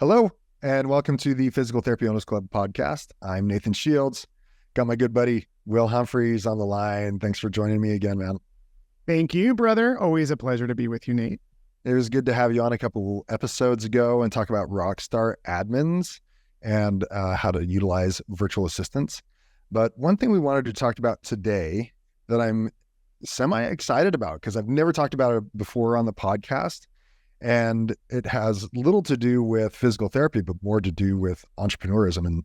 Hello, and welcome to the Physical Therapy Owners Club podcast. I'm Nathan Shields. Got my good buddy, Will Humphreys, on the line. Thanks for joining me again, man. Thank you, brother. Always a pleasure to be with you, Nate. It was good to have you on a couple episodes ago and talk about Rockstar admins and how to utilize virtual assistants. But one thing we wanted to talk about today that I'm semi-excited about, because I've never talked about it before on the podcast, and it has little to do with physical therapy, but more to do with entrepreneurism.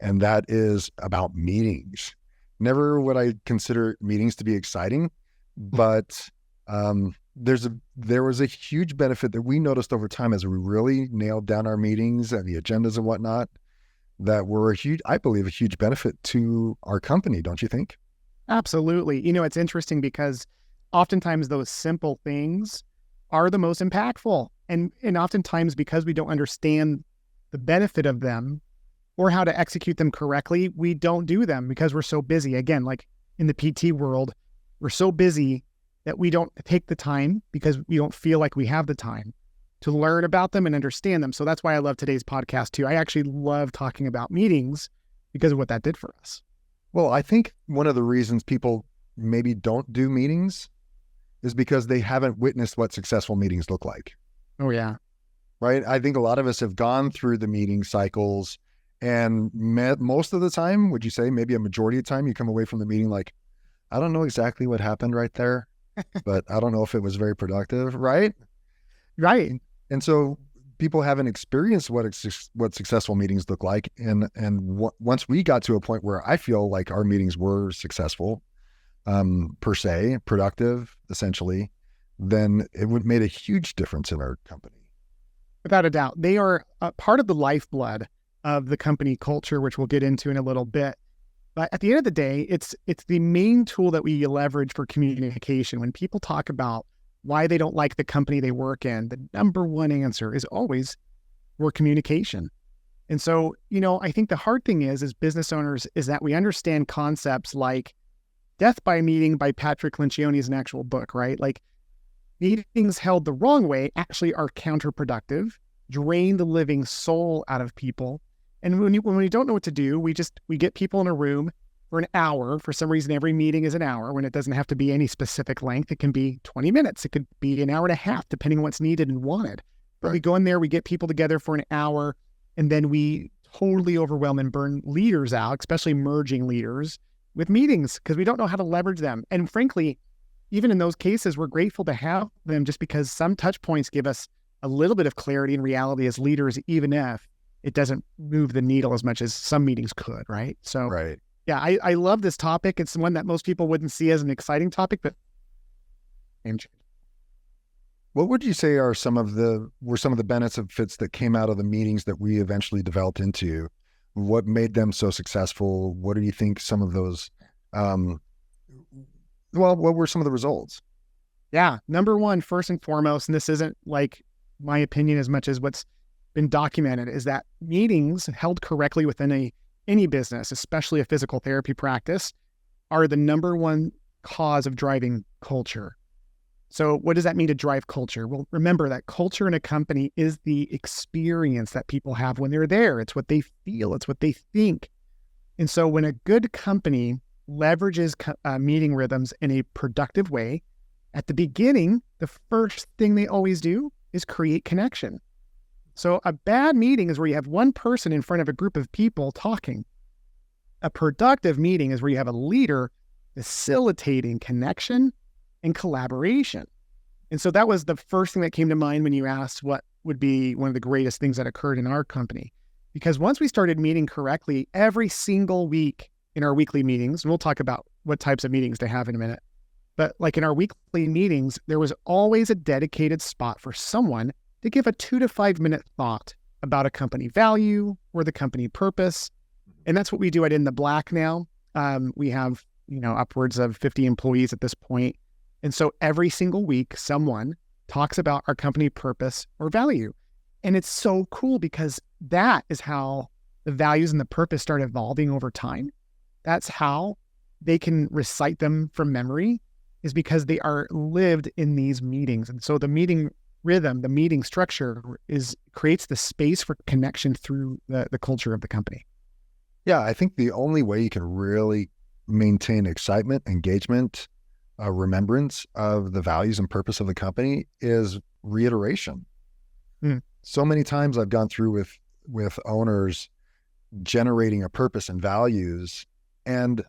And that is about meetings. Never would I consider meetings to be exciting, but there was a huge benefit that we noticed over time as we really nailed down our meetings and the agendas and whatnot, that were I believe, a huge benefit to our company. Don't you think? Absolutely. It's interesting because oftentimes those simple things are the most impactful. And oftentimes because we don't understand the benefit of them or how to execute them correctly, we don't do them because we're so busy. Again, like in the PT world, we're so busy that we don't take the time because we don't feel like we have the time to learn about them and understand them. So that's why I love today's podcast too. I actually love talking about meetings because of what that did for us. Well, I think one of the reasons people maybe don't do meetings is because they haven't witnessed what successful meetings look like. Oh, yeah. Right? I think a lot of us have gone through the meeting cycles, and most of the time, would you say maybe a majority of the time, you come away from the meeting like, I don't know exactly what happened right there, but I don't know if it was very productive, right? Right. And so people haven't experienced what successful meetings look like. And once we got to a point where I feel like our meetings were successful, per se, productive, essentially, then it made a huge difference in our company. Without a doubt. They are a part of the lifeblood of the company culture, which we'll get into in a little bit. But at the end of the day, it's the main tool that we leverage for communication. When people talk about why they don't like the company they work in, the number one answer is always for communication. And so, I think the hard thing is, as business owners, is that we understand concepts like Death by Meeting by Patrick Lencioni is an actual book, right? Like, meetings held the wrong way actually are counterproductive, drain the living soul out of people. And when we don't know what to do, we get people in a room for an hour. For some reason, every meeting is an hour when it doesn't have to be any specific length. It can be 20 minutes. It could be an hour and a half, depending on what's needed and wanted. But we go in there, we get people together for an hour, and then we totally overwhelm and burn leaders out, especially merging leaders, with meetings because we don't know how to leverage them. And frankly, even in those cases, we're grateful to have them just because some touch points give us a little bit of clarity and reality as leaders, even if it doesn't move the needle as much as some meetings could, right? So, right. Yeah, I love this topic. It's one that most people wouldn't see as an exciting topic, but what would you say are some of the benefits that came out of the meetings that we eventually developed into? What made them so successful? What do you think some of those, what were some of the results? Yeah. Number one, first and foremost, and this isn't like my opinion as much as what's been documented, is that meetings held correctly within any business, especially a physical therapy practice, are the number one cause of driving culture. So what does that mean to drive culture? Well, remember that culture in a company is the experience that people have when they're there. It's what they feel. It's what they think. And so when a good company leverages meeting rhythms in a productive way, at the beginning, the first thing they always do is create connection. So a bad meeting is where you have one person in front of a group of people talking. A productive meeting is where you have a leader facilitating connection and collaboration. And so that was the first thing that came to mind when you asked what would be one of the greatest things that occurred in our company. Because once we started meeting correctly, every single week in our weekly meetings, and we'll talk about what types of meetings to have in a minute, but like in our weekly meetings, there was always a dedicated spot for someone to give a 2 to 5 minute thought about a company value or the company purpose. And that's what we do at In the Black now. We have, upwards of 50 employees at this point. And so every single week, someone talks about our company purpose or value. And it's so cool because that is how the values and the purpose start evolving over time. That's how they can recite them from memory, is because they are lived in these meetings. And so the meeting rhythm, the meeting structure creates the space for connection through the culture of the company. Yeah, I think the only way you can really maintain excitement, engagement, remembrance of the values and purpose of the company is reiteration. So many times I've gone through with owners generating a purpose and values, and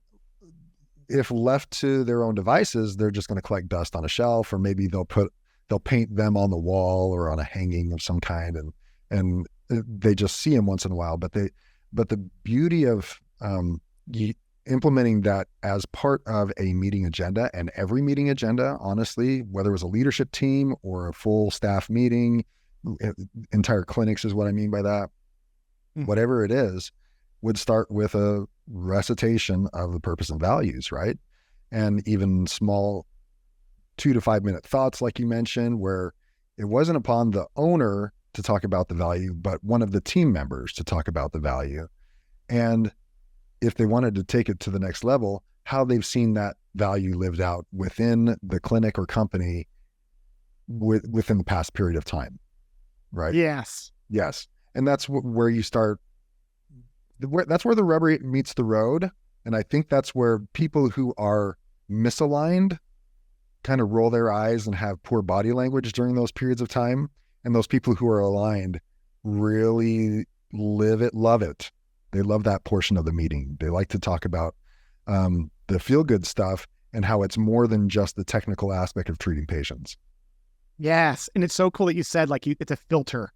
if left to their own devices, they're just going to collect dust on a shelf, or maybe they'll paint them on the wall or on a hanging of some kind, and they just see them once in a while. But the beauty of implementing that as part of a meeting agenda, and every meeting agenda, honestly, whether it was a leadership team or a full staff meeting, entire clinics is what I mean by that. Whatever it is, would start with a recitation of the purpose and values, right? And even small 2 to 5 minute thoughts, like you mentioned, where it wasn't upon the owner to talk about the value, but one of the team members to talk about the value. And if they wanted to take it to the next level, how they've seen that value lived out within the clinic or company within the past period of time, right? Yes. And that's where you start. That's where the rubber meets the road. And I think that's where people who are misaligned kind of roll their eyes and have poor body language during those periods of time. And those people who are aligned really live it, love it. They love that portion of the meeting. They like to talk about the feel-good stuff and how it's more than just the technical aspect of treating patients. Yes. And it's so cool that you said, like, it's a filter.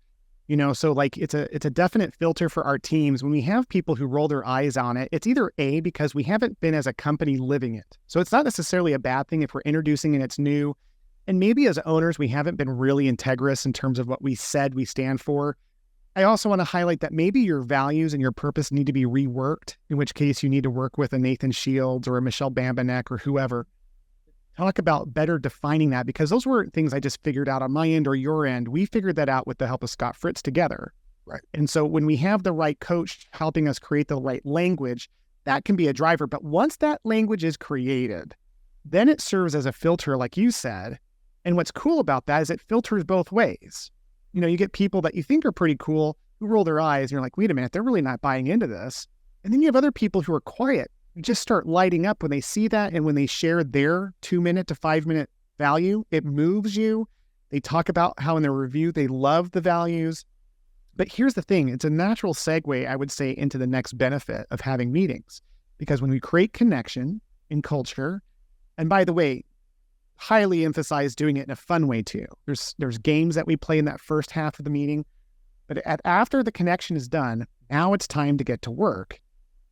So like it's a definite filter for our teams. When we have people who roll their eyes on it, it's either A, because we haven't been as a company living it. So it's not necessarily a bad thing if we're introducing and it's new. And maybe as owners, we haven't been really integrous in terms of what we said we stand for. I also want to highlight that maybe your values and your purpose need to be reworked, in which case you need to work with a Nathan Shields or a Michelle Bambanek or whoever. Talk about better defining that, because those weren't things I just figured out on my end or your end. We figured that out with the help of Scott Fritz together. Right. And so when we have the right coach helping us create the right language, that can be a driver. But once that language is created, then it serves as a filter, like you said. And what's cool about that is it filters both ways. You get people that you think are pretty cool who roll their eyes and you're like, wait a minute, they're really not buying into this. And then you have other people who are quiet, just start lighting up when they see that. And when they share their 2 minute to 5 minute value, it moves you. They talk about how in their review, they love the values. But here's the thing. It's a natural segue, I would say, into the next benefit of having meetings, because when we create connection in culture, and by the way, highly emphasize doing it in a fun way too. There's games that we play in that first half of the meeting, but after the connection is done, now it's time to get to work.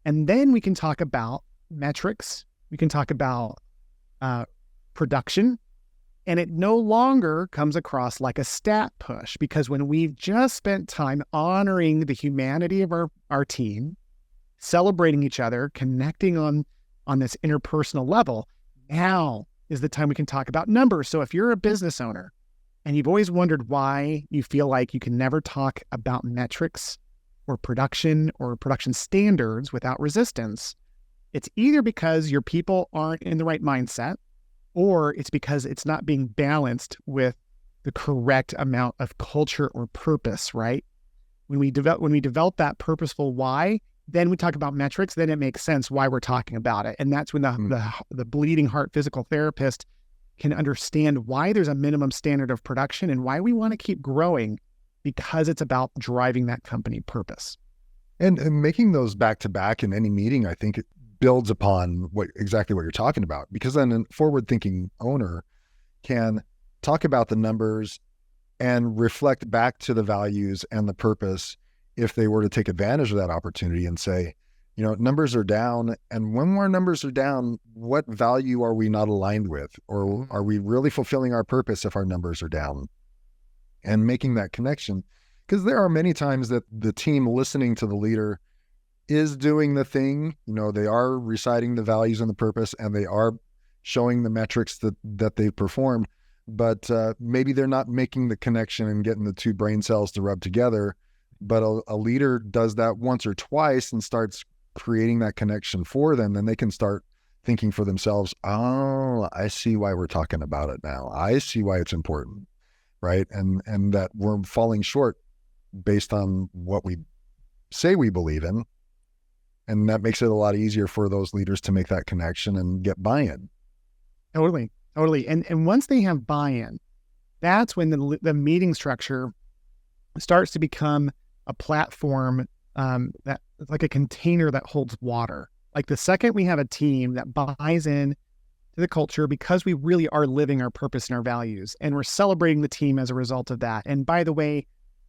And then we can talk about metrics. We can talk about production. And it no longer comes across like a stat push, because when we've just spent time honoring the humanity of our team, celebrating each other, connecting on this interpersonal level, now is the time we can talk about numbers. So if you're a business owner and you've always wondered why you feel like you can never talk about metrics or production standards without resistance, it's either because your people aren't in the right mindset, or it's because it's not being balanced with the correct amount of culture or purpose, right? When we develop that purposeful why, then we talk about metrics, then it makes sense why we're talking about it. And that's when the bleeding heart physical therapist can understand why there's a minimum standard of production and why we want to keep growing, because it's about driving that company purpose. And making those back to back in any meeting, I think it builds upon exactly what you're talking about, because then a forward-thinking owner can talk about the numbers and reflect back to the values and the purpose if they were to take advantage of that opportunity and say, numbers are down. And when our numbers are down, what value are we not aligned with? Or are we really fulfilling our purpose if our numbers are down? And making that connection, because there are many times that the team listening to the leader is doing the thing, they are reciting the values and the purpose, and they are showing the metrics that they've performed, but maybe they're not making the connection and getting the two brain cells to rub together. But a leader does that once or twice and starts creating that connection for them, then they can start thinking for themselves, oh, I see why we're talking about it now. I see why it's important. right? And that we're falling short based on what we say we believe in. And that makes it a lot easier for those leaders to make that connection and get buy-in. Totally. And once they have buy-in, that's when the meeting structure starts to become a platform that like a container that holds water. Like the second we have a team that buys in to the culture because we really are living our purpose and our values, and we're celebrating the team as a result of that. And by the way,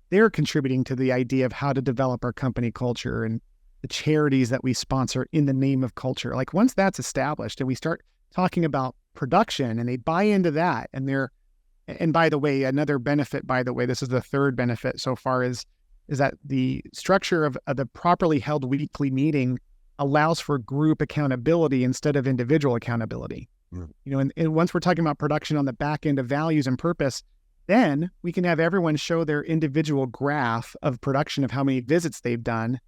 they're contributing to the idea of how to develop our company culture and the charities that we sponsor in the name of culture. Like once that's established and we start talking about production and they buy into that, and by the way, another benefit, this is the third benefit so far, is that the structure of the properly held weekly meeting allows for group accountability instead of individual accountability. Mm. And once we're talking about production on the back end of values and purpose, then we can have everyone show their individual graph of production of how many visits they've done.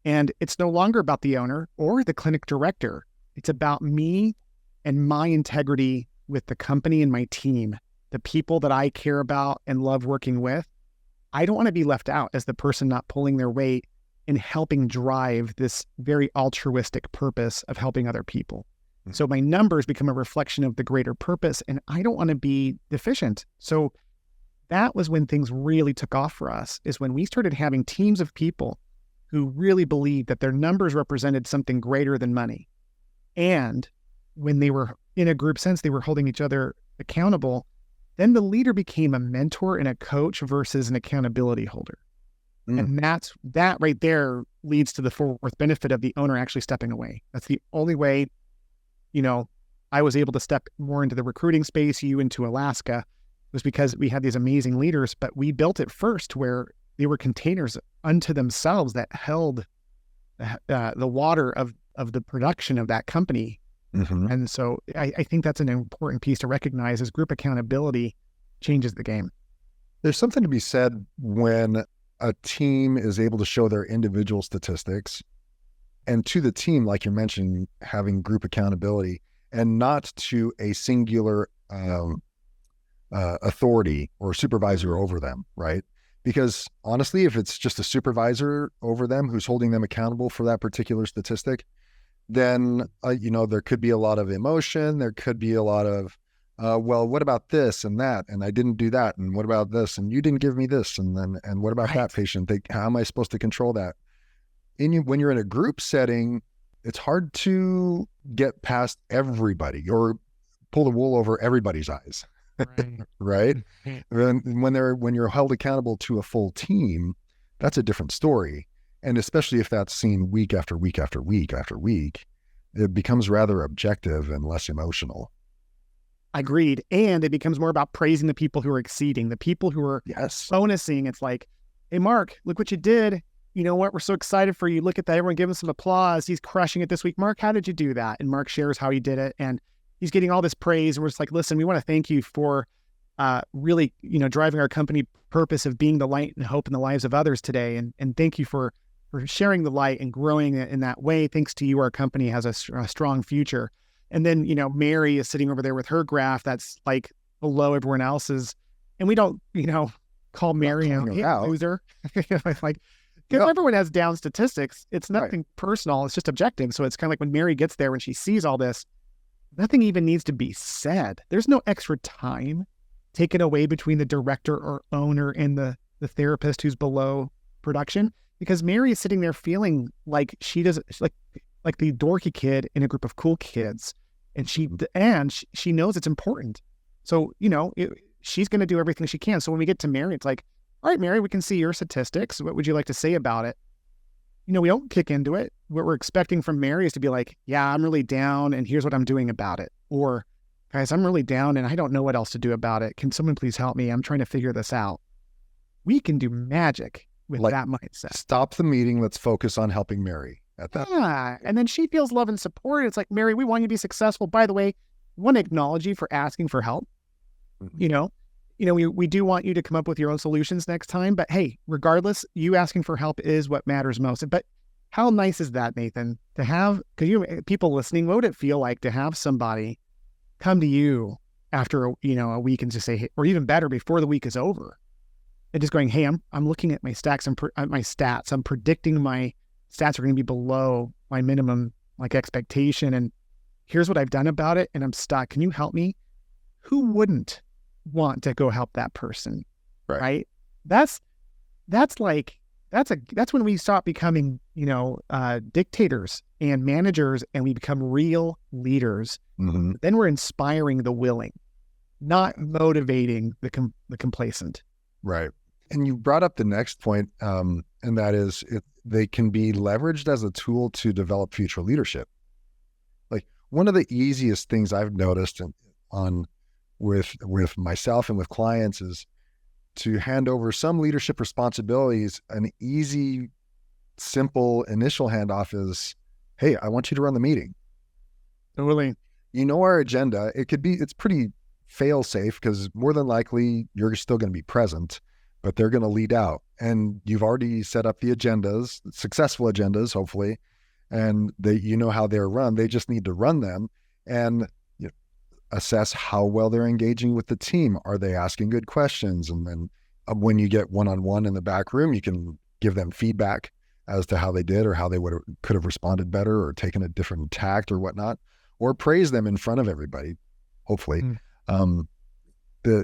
And it's no longer about the owner or the clinic director. It's about me and my integrity with the company and my team, the people that I care about and love working with. I don't want to be left out as the person not pulling their weight in helping drive this very altruistic purpose of helping other people. Mm-hmm. So my numbers become a reflection of the greater purpose, and I don't want to be deficient. So that was when things really took off for us, is when we started having teams of people who really believed that their numbers represented something greater than money. And when they were in a group sense, they were holding each other accountable. Then the leader became a mentor and a coach versus an accountability holder. Mm. And that right there leads to the fourth benefit of the owner actually stepping away. That's the only way, I was able to step more into the recruiting space, you into Alaska, was because we had these amazing leaders, but we built it first where they were containers unto themselves that held the water of the production of that company. Mm-hmm. And so I think that's an important piece to recognize, is group accountability changes the game. There's something to be said when a team is able to show their individual statistics, and to the team, like you mentioned, having group accountability and not to a singular authority or supervisor over them, right? Because honestly, if it's just a supervisor over them who's holding them accountable for that particular statistic, then, there could be a lot of emotion. There could be a lot of, well, what about this and that? And I didn't do that. And what about this? And you didn't give me this. And what about that patient? How am I supposed to control that? When you're in a group setting, it's hard to get past everybody or pull the wool over everybody's eyes. Right? When you're held accountable to a full team, that's a different story. And especially if that's seen week after week after week after week, it becomes rather objective and less emotional. Agreed. And it becomes more about praising the people who are exceeding, the people who are bonusing. It's like, hey, Mark, look what you did. You know what? We're so excited for you. Look at that. Everyone give him some applause. He's crushing it this week. Mark, how did you do that? And Mark shares how he did it. And he's getting all this praise. And we're just like, listen, we want to thank you for really, driving our company purpose of being the light and hope in the lives of others today. And thank you for sharing the light and growing it in that way. Thanks to you, our company has a strong future. And then, Mary is sitting over there with her graph that's like below everyone else's. And we don't, call Mary a loser. Like, because everyone has down statistics. It's nothing personal. It's just objective. So it's kind of like when Mary gets there, when she sees all this, nothing even needs to be said. There's no extra time taken away between the director or owner and the therapist who's below production. Because Mary is sitting there feeling like she does, like the dorky kid in a group of cool kids, and she knows it's important. So she's going to do everything she can. So when we get to Mary, it's like, all right, Mary, we can see your statistics. What would you like to say about it? We don't kick into it. What we're expecting from Mary is to be like, yeah, I'm really down, and here's what I'm doing about it. Or, guys, I'm really down, and I don't know what else to do about it. Can someone please help me? I'm trying to figure this out. We can do magic with that mindset. Stop the meeting. Let's focus on helping Mary at that. Yeah. And then she feels love and support. It's like, Mary, we want you to be successful. By the way, we want to acknowledge you for asking for help. Mm-hmm. We do want you to come up with your own solutions next time. But hey, regardless, you asking for help is what matters most. But how nice is that, Nathan, to have, because people listening, what would it feel like to have somebody come to you after, a week and just say, hey, or even better, before the week is over, and just going, hey, I'm looking at my stacks, my stats. I'm predicting my stats are going to be below my minimum expectation. And here's what I've done about it. And I'm stuck. Can you help me? Who wouldn't want to go help that person? Right? That's when we stop becoming, dictators and managers, and we become real leaders. Mm-hmm. Then we're inspiring the willing, not motivating the complacent. Right. And you brought up the next point, and that is they can be leveraged as a tool to develop future leadership. Like, one of the easiest things I've noticed with myself and with clients is to hand over some leadership responsibilities. An easy, simple initial handoff is, hey, I want you to run the meeting. Totally. Our agenda. It's pretty fail safe, because more than likely you're still going to be present, but they're going to lead out. And you've already set up the agendas, successful agendas, hopefully, and how they're run. They just need to run them and assess how well they're engaging with the team. Are they asking good questions? And then when you get one-on-one in the back room, you can give them feedback as to how they did, or how they could have responded better, or taken a different tact or whatnot, or praise them in front of everybody, hopefully.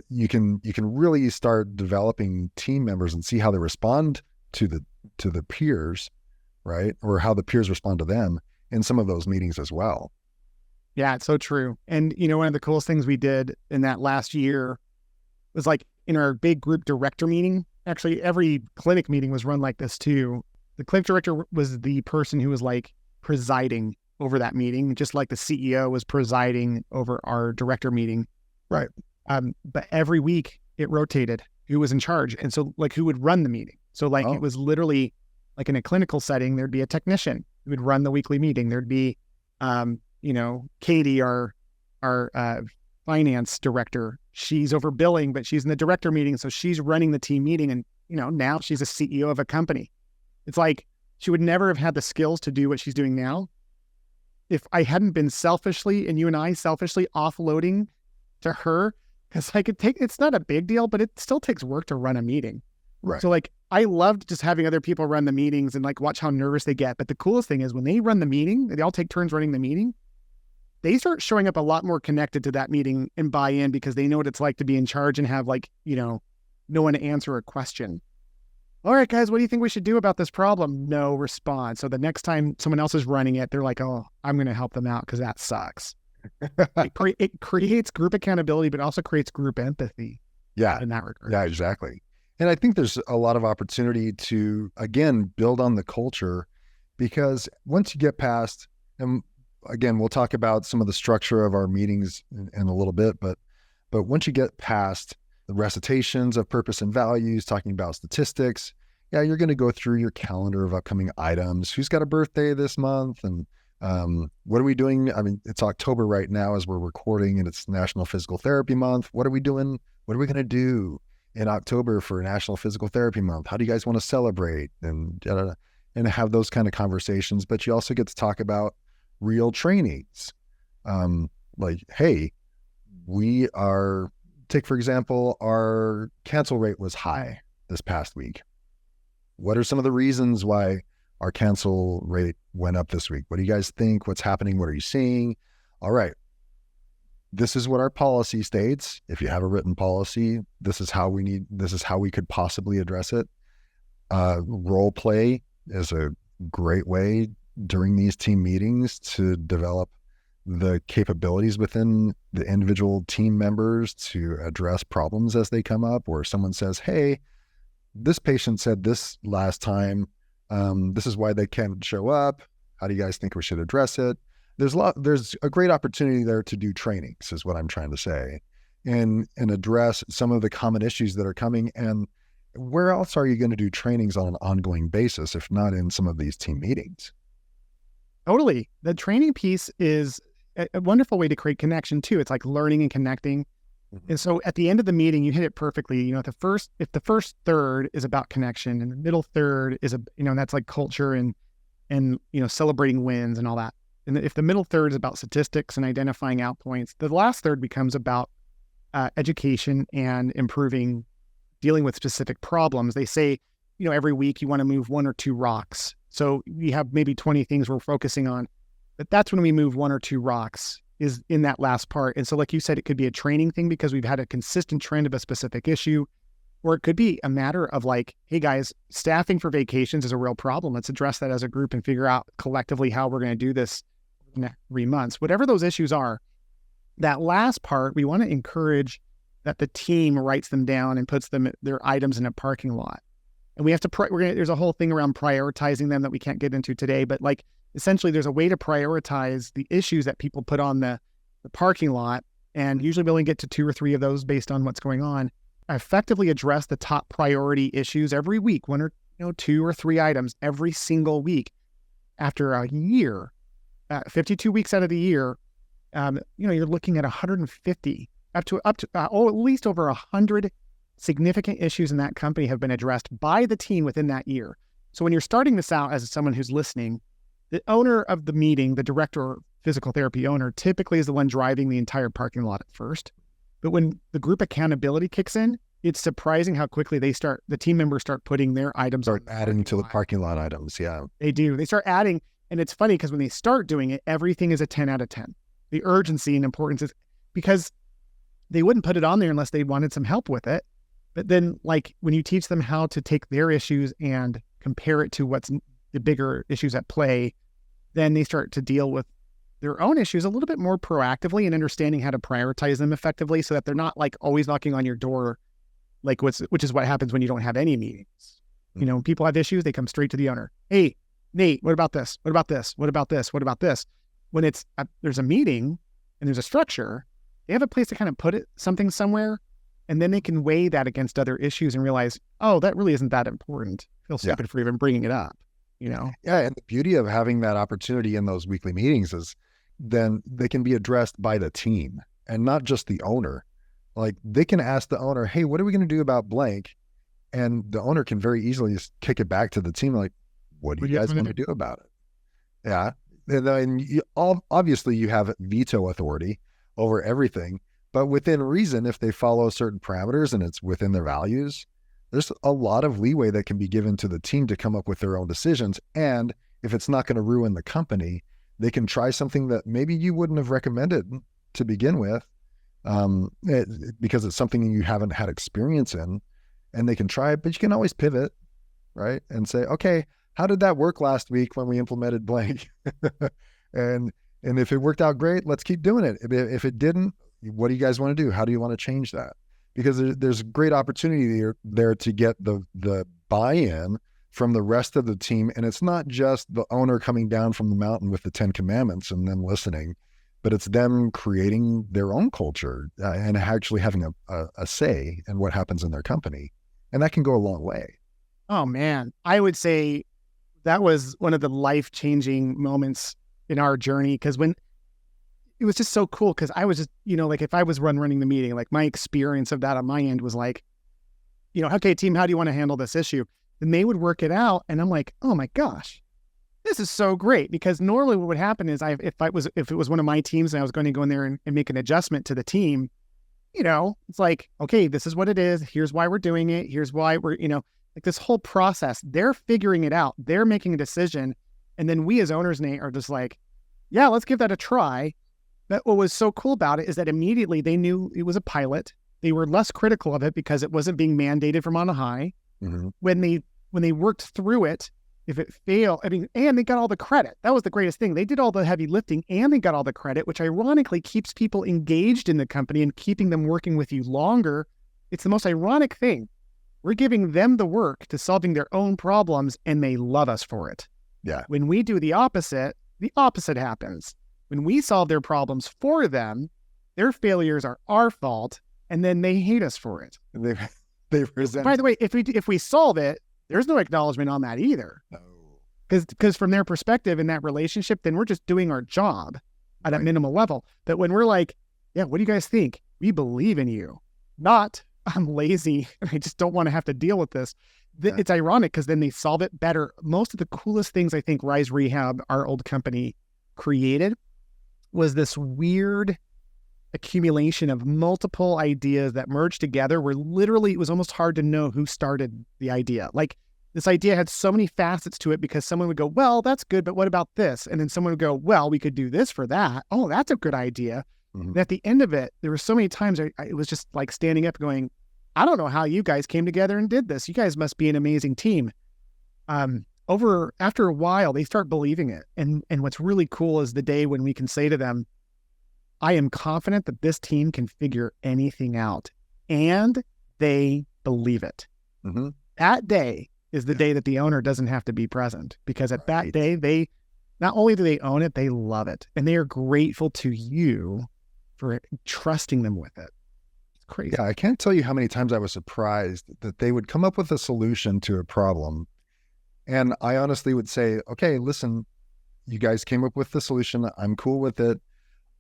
You can really start developing team members and see how they respond to the peers, right? Or how the peers respond to them in some of those meetings as well. Yeah, it's so true. And, one of the coolest things we did in that last year was in our big group director meeting. Actually, every clinic meeting was run like this too. The clinic director was the person who was presiding over that meeting, just like the CEO was presiding over our director meeting. Right. But every week it rotated who was in charge. And so who would run the meeting. So It was literally in a clinical setting, there'd be a technician who would run the weekly meeting. There'd be, Katie, our finance director. She's over billing, but she's in the director meeting. So she's running the team meeting. And, now she's a CEO of a company. It's she would never have had the skills to do what she's doing now if I hadn't been selfishly offloading to her. Because it's not a big deal, but it still takes work to run a meeting. Right. So I loved just having other people run the meetings and watch how nervous they get. But the coolest thing is when they run the meeting, they all take turns running the meeting. They start showing up a lot more connected to that meeting and buy in, because they know what it's like to be in charge and have no one to answer a question. All right, guys, what do you think we should do about this problem? No response. So the next time someone else is running it, they're like, oh, I'm going to help them out because that sucks. It creates group accountability, but also creates group empathy. Yeah. In that regard. Yeah, exactly. And I think there's a lot of opportunity to, again, build on the culture, because once you get past, and again, we'll talk about some of the structure of our meetings in a little bit, but once you get past the recitations of purpose and values, talking about statistics, yeah, you're going to go through your calendar of upcoming items. Who's got a birthday this month? And what are we doing? I mean, it's October right now as we're recording, and it's National Physical Therapy Month. What are we doing? What are we going to do in October for National Physical Therapy Month? How do you guys want to celebrate? And have those kind of conversations. But you also get to talk about real trainings. Hey, take for example, our cancel rate was high this past week. What are some of the reasons why our cancel rate went up this week? What do you guys think? What's happening? What are you seeing? All right. This is what our policy states. If you have a written policy, this is how we could possibly address it. Role play is a great way during these team meetings to develop the capabilities within the individual team members to address problems as they come up, or someone says, hey, this patient said this last time, this is why they can't show up. How do you guys think we should address it? There's a great opportunity there to do trainings, is what I'm trying to say, and address some of the common issues that are coming. And where else are you going to do trainings on an ongoing basis, if not in some of these team meetings? Totally. The training piece is a wonderful way to create connection too. It's like learning and connecting. Mm-hmm. And so at the end of the meeting, you hit it perfectly. If the first third is about connection, and the middle third is that's like culture and celebrating wins and all that. And if the middle third is about statistics and identifying out points, the last third becomes about education and improving dealing with specific problems. They say, every week you want to move 1 or 2 rocks. So we have maybe 20 things we're focusing on, but that's when we move 1 or 2 rocks is in that last part. And so like you said, it could be a training thing because we've had a consistent trend of a specific issue, or it could be a matter of like, hey guys, staffing for vacations is a real problem. Let's address that as a group and figure out collectively how we're going to do this in the next 3 months. Whatever those issues are, that last part, we want to encourage that the team writes them down and puts their items in a parking lot. And we have to, there's a whole thing around prioritizing them that we can't get into today, but like essentially there's a way to prioritize the issues that people put on the parking lot. And usually we only get to 2 or 3 of those based on what's going on. Effectively address the top priority issues every week, 1 or 2 or 3 items every single week. After a year, 52 weeks out of the year, you're looking at 150 up to at least over 100 significant issues in that company have been addressed by the team within that year. So when you're starting this out as someone who's listening, the owner of the meeting, the director or physical therapy owner, typically is the one driving the entire parking lot at first. But when the group accountability kicks in, it's surprising how quickly the team members start putting their items. Start adding to the parking lot items. Yeah, they do. They start adding. And it's funny because when they start doing it, everything is a 10 out of 10. The urgency and importance is because they wouldn't put it on there unless they wanted some help with it. But then like when you teach them how to take their issues and compare it to what's the bigger issues at play, then they start to deal with their own issues a little bit more proactively and understanding how to prioritize them effectively so that they're not like always knocking on your door, like which is what happens when you don't have any meetings. People have issues, they come straight to the owner. Hey, Nate, what about this? What about this? What about this? What about this? When there's a meeting and there's a structure, they have a place to kind of put something somewhere, and then they can weigh that against other issues and realize, oh, that really isn't that important. I feel stupid for even bringing it up, Yeah, and the beauty of having that opportunity in those weekly meetings is then they can be addressed by the team and not just the owner. Like they can ask the owner, hey, what are we going to do about blank? And the owner can very easily just kick it back to the team. Like, what do you guys want to do about it? Yeah. And then obviously you have veto authority over everything, but within reason, if they follow certain parameters and it's within their values, there's a lot of leeway that can be given to the team to come up with their own decisions. And if it's not going to ruin the company, they can try something that maybe you wouldn't have recommended to begin with, because it's something you haven't had experience in, and they can try it, but you can always pivot, right? And say, okay, how did that work last week when we implemented blank? and if it worked out great, let's keep doing it. If it didn't, what do you guys want to do? How do you want to change that? Because there's great opportunity there to get the buy-in from the rest of the team. And it's not just the owner coming down from the mountain with the 10 commandments and them listening, but it's them creating their own culture and actually having a say in what happens in their company. And that can go a long way. Oh man, I would say that was one of the life-changing moments in our journey. Cause when it was just so cool. Cause I was just, like if I was running the meeting, like my experience of that on my end was like, okay, team, how do you want to handle this issue? And they would work it out. And I'm like, oh my gosh, this is so great. Because normally what would happen is if it was one of my teams and I was going to go in there and make an adjustment to the team, it's like, okay, this is what it is. Here's why we're doing it. Here's why we're, like this whole process, they're figuring it out. They're making a decision. And then we as owners, Nate, are just like, yeah, let's give that a try. But what was so cool about it is that immediately they knew it was a pilot. They were less critical of it because it wasn't being mandated from on high. Mm-hmm. When they worked through it, if it failed, and they got all the credit. That was the greatest thing. They did all the heavy lifting and they got all the credit, which ironically keeps people engaged in the company and keeping them working with you longer. It's the most ironic thing. We're giving them the work to solving their own problems and they love us for it. Yeah. When we do the opposite happens. When we solve their problems for them, their failures are our fault and then they hate us for it. They resent. By the way, if we solve it, there's no acknowledgement on that either. No. Because from their perspective in that relationship, then we're just doing our job at a minimal level. But when we're like, yeah, what do you guys think? We believe in you. Not, I'm lazy and I just don't want to have to deal with this. It's ironic because then they solve it better. Most of the coolest things I think Rise Rehab, our old company, created was this weird accumulation of multiple ideas that merged together where literally it was almost hard to know who started the idea. Like this idea had so many facets to it because someone would go, well, that's good, but what about this? And then someone would go, well, we could do this for that. Oh, that's a good idea. And at the end of it, there were so many times it was just like standing up going, I don't know how you guys came together and did this. You guys must be an amazing team. After a while, they start believing it. And what's really cool is the day when we can say to them, I am confident that this team can figure anything out, and they believe it. That day is the day that the owner doesn't have to be present, because at that day, they not only do they own it, they love it. And they are grateful to you for trusting them with it. It's crazy. Yeah, I can't tell you how many times I was surprised that they would come up with a solution to a problem. And I honestly would say, okay, listen, you guys came up with the solution. I'm cool with it.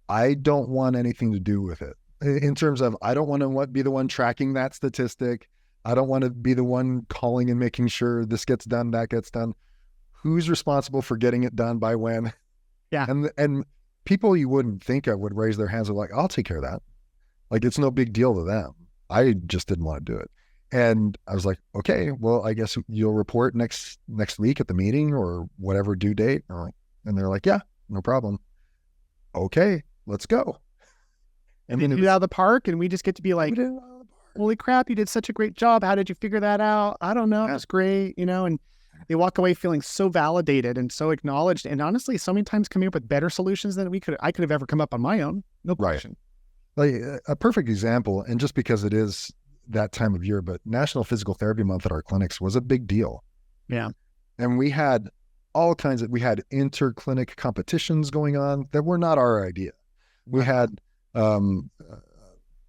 I don't want anything to do with it. In terms of, I don't want to be the one tracking that statistic. I don't want to be the one calling and making sure this gets done, that gets done. Who's responsible for getting it done by when? Yeah. And people you wouldn't think of would raise their hands and like, I'll take care of that. Like, it's no big deal to them. I just didn't want to do it. And I was like, okay, well, I guess you'll report next week at the meeting or whatever due date. And they're like, yeah, no problem. Okay, let's go. And then you out of the park, and we just get to be like, holy crap, you did such a great job. How did you figure that out? I don't know. It was great, and they walk away feeling so validated and so acknowledged. And honestly, so many times coming up with better solutions than I could have ever come up on my own. No question. Like a perfect example, and just because it is that time of year, but National Physical Therapy Month at our clinics was a big deal. Yeah. And we had we had interclinic competitions going on that were not our idea. We had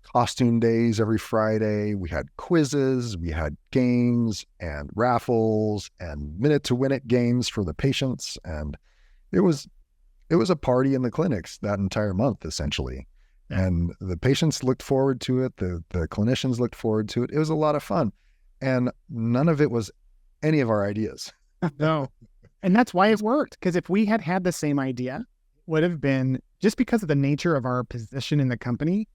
costume days every Friday. We had quizzes, we had games and raffles and minute to win it games for the patients. And it was a party in the clinics that entire month, essentially. And the patients looked forward to it. The clinicians looked forward to it. It was a lot of fun. And none of it was any of our ideas. No. And that's why it worked. Because if we had the same idea, would have been, just because of the nature of our position in the company,